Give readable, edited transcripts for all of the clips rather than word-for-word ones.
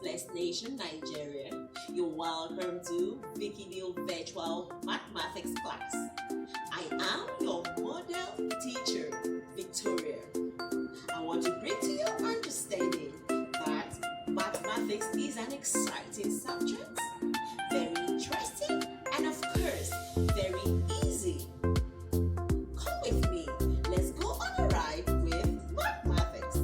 blessed nation, Nigeria. You're welcome to Vikiville Virtual Mathematics class. I am your model teacher, Victoria. I want to bring to your understanding that mathematics is an exciting subject, very interesting, and of course, very easy. Come with me. Let's go on a ride with mathematics.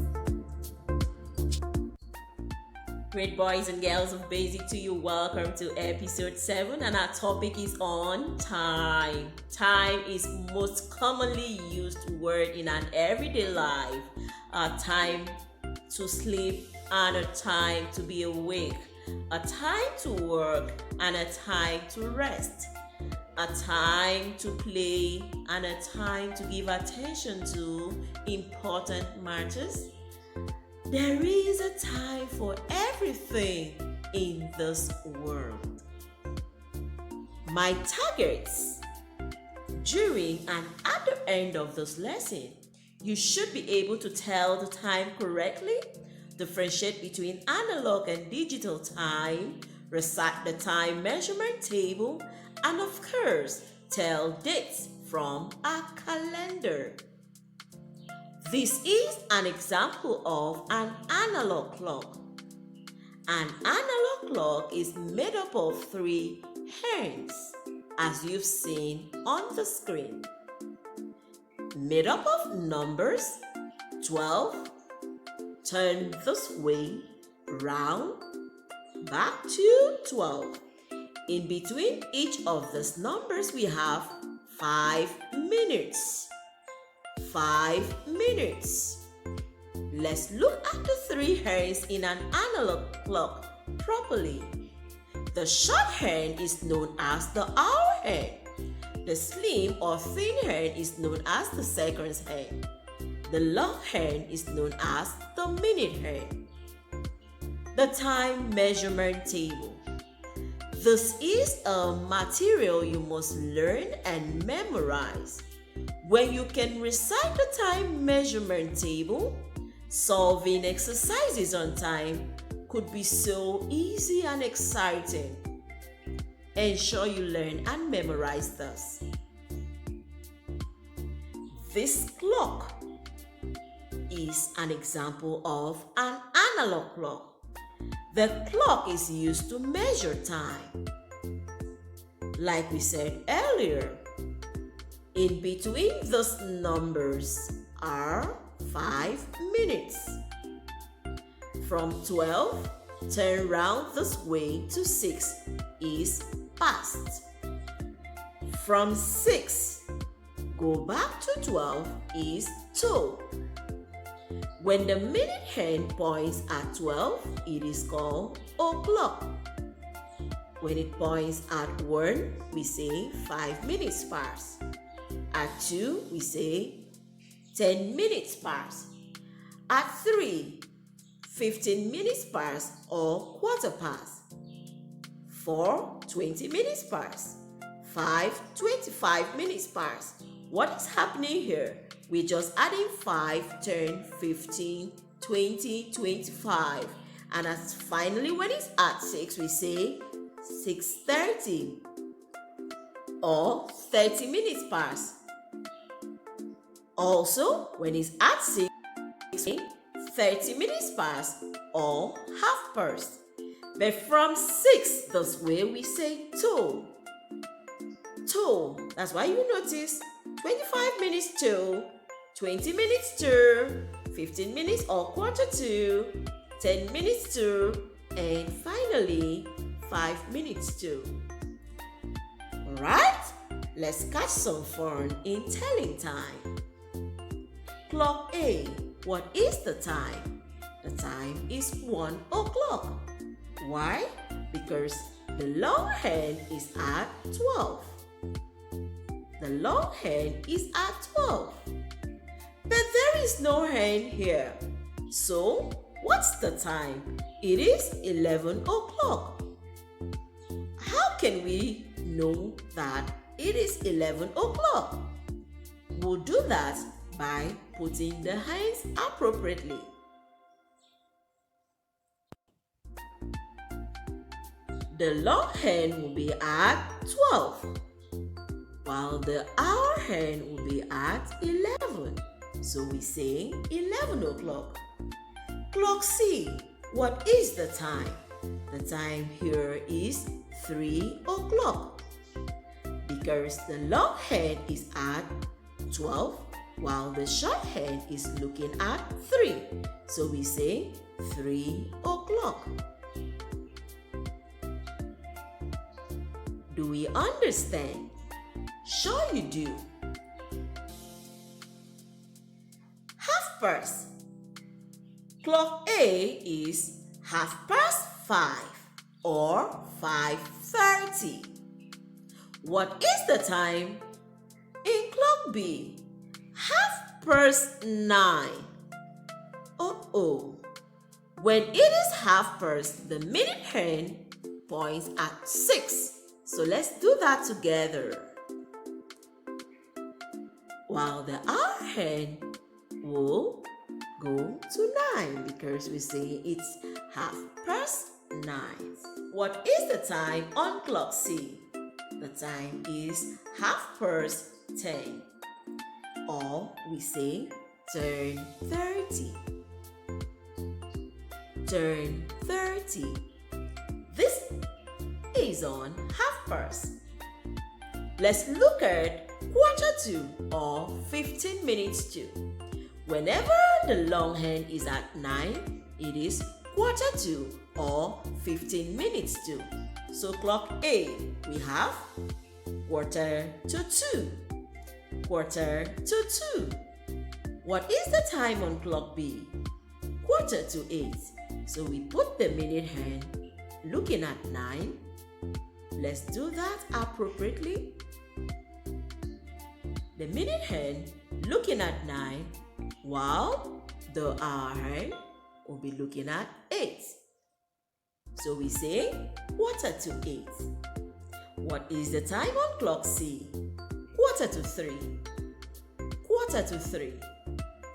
Great boys and girls of Basic 2, you welcome to episode 7, and our topic is on time. Time is most commonly used word in an everyday life. A time to sleep and a time to be awake. A time to work and a time to rest. A time to play and a time to give attention to important matters. There is a time for everything in this world. My targets during and at the end of this lesson, you should be able to tell the time correctly, differentiate between analog and digital time, recite the time measurement table, and of course, tell dates from a calendar. This is an example of an analog clock. An analog clock is made up of 3 hands, as you've seen on the screen. Made up of numbers 12, turn this way, round, back to 12. In between each of these numbers, we have 5 minutes. 5 minutes. Let's look at the 3 hands in an analog clock properly. The short hand is known as the hour hand. The slim or thin hand is known as the seconds hand. The long hand is known as the minute hand. The time measurement table. This is a material you must learn and memorize. When you can recite the time measurement table, solving exercises on time could be so easy and exciting. Ensure you learn and memorize this. This clock is an example of an analog clock. The clock is used to measure time. Like we said earlier, in between those numbers are 5 minutes. From 12, turn round this way to 6 is past. From 6, go back to 12 is to. When the minute hand points at 12, it is called o'clock. When it points at 1, we say 5 minutes past. At 2, we say 10 minutes past. At 3, 15 minutes past or quarter past. 4, 20 minutes past. 5, 25 minutes past. What is happening here? We're just adding 5, 10, 15, 20, 25. And as finally when it's at 6, we say 6:30 or 30 minutes past. Also, when it's at 6, 30 minutes past or half past. But from 6, this way we say to. To. That's why you notice 25 minutes to, 20 minutes to, 15 minutes or quarter to, 10 minutes to, and finally 5 minutes to. Alright? Let's catch some fun in telling time. Clock A. What is the time? The time is 1 o'clock. Why? Because the long hand is at 12. The long hand is at 12. But there is no hand here. So, what's the time? It is 11 o'clock. How can we know that it is 11 o'clock? We'll do that by putting the hands appropriately. the long hand will be at 12, while the hour hand will be at 11. So we say 11 o'clock. Clock C, what is the time? The time here is 3 o'clock because the long hand is at 12 while the short hand is looking at 3. So we say 3 o'clock. Do we understand? Sure you do. Half past. Clock A is 5:30 or 5:30. What is the time in clock B? 9:30. Oh. When it is 9:30, the minute hand points at 6. So let's do that together. While the hour hand will go to 9 because we say it's 9:30. What is the time on clock C? The time is 10:30. Or we say turn 30. Turn 30. This is on 9:30. Let's look at 1:45 or 15 minutes to. Whenever the long hand is at 9, it is 1:45 or 15 minutes to. So clock A, we have 1:45. 1:45. What is the time on clock B? 7:45. So we put the minute hand looking at 9. Let's do that appropriately. The minute hand looking at 9 while the hour hand will be looking at 8. So we say 7:45. What is the time on clock C? 2:45. 2:45.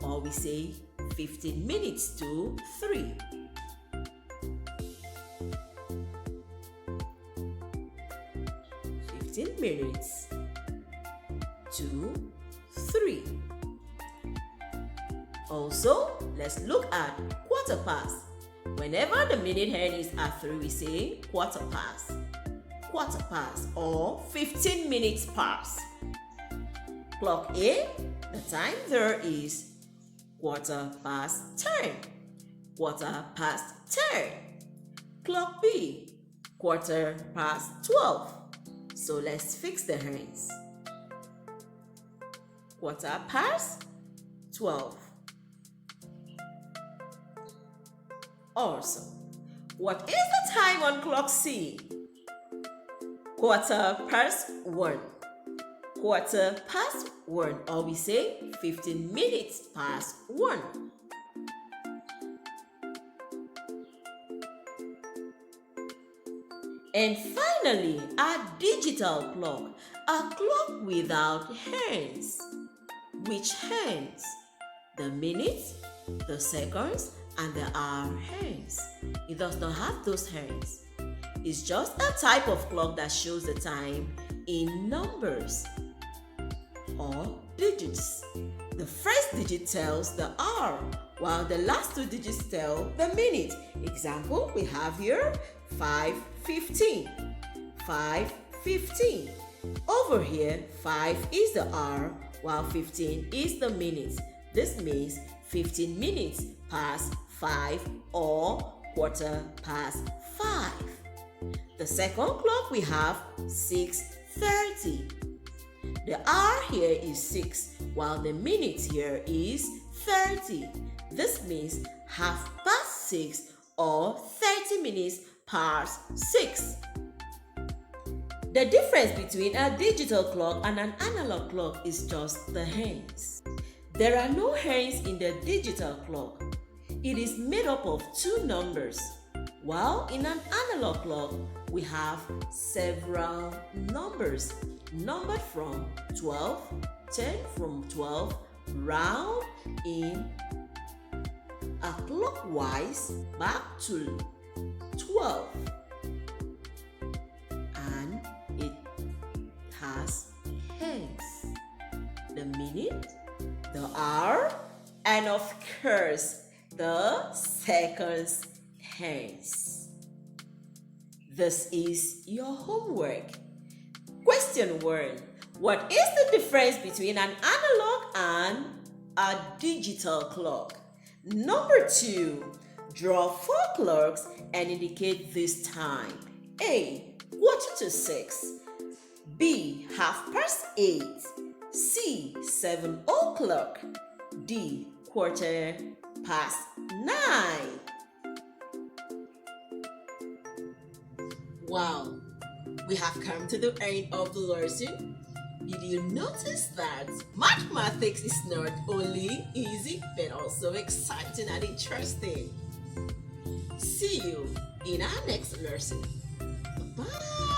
Or we say 15 minutes to 3. Minutes to 3. Also, let's look at 1/4. Whenever the minute hand is at 3, we say 1/4. 1/4 or 15 minutes past. Clock A, the time there is 10:15. 10:15. Clock B, 12:15. So let's fix the hands. 12:15. Also, what is the time on clock C? 1:15. 1:15, or we say 15 minutes past 1. And finally, a digital clock, a clock without hands. Which hands? The minutes, the seconds, and the hour hands. It does not have those hands. It's just a type of clock that shows the time in numbers or digits. The first digit tells the hour, while the last 2 digits tell the minute. Example, we have here 5:15. 5:15. Over here, 5 is the hour, while 15 is the minute. This means 15 minutes past 5 or 5:15. The second clock we have 6:30. The hour here is 6, while the minute here is 30. This means 6:30 or 30 minutes past 6. The difference between a digital clock and an analog clock is just the hands. There are no hands in the digital clock. It is made up of 2 numbers, while in an analog clock, we have several numbers numbered from 12, 10 from 12, round in a clockwise back to 12. past tense, the minute, the hour, and of course, the seconds tense. This is your homework. Question 1. What is the difference between an analog and a digital clock? Number 2. Draw 4 clocks and indicate this time. A. 5:45. B. 8:30. C. 7 o'clock. D. 9:15. Wow, we have come to the end of the lesson. Did you notice that mathematics is not only easy but also exciting and interesting? See you in our next lesson. Bye.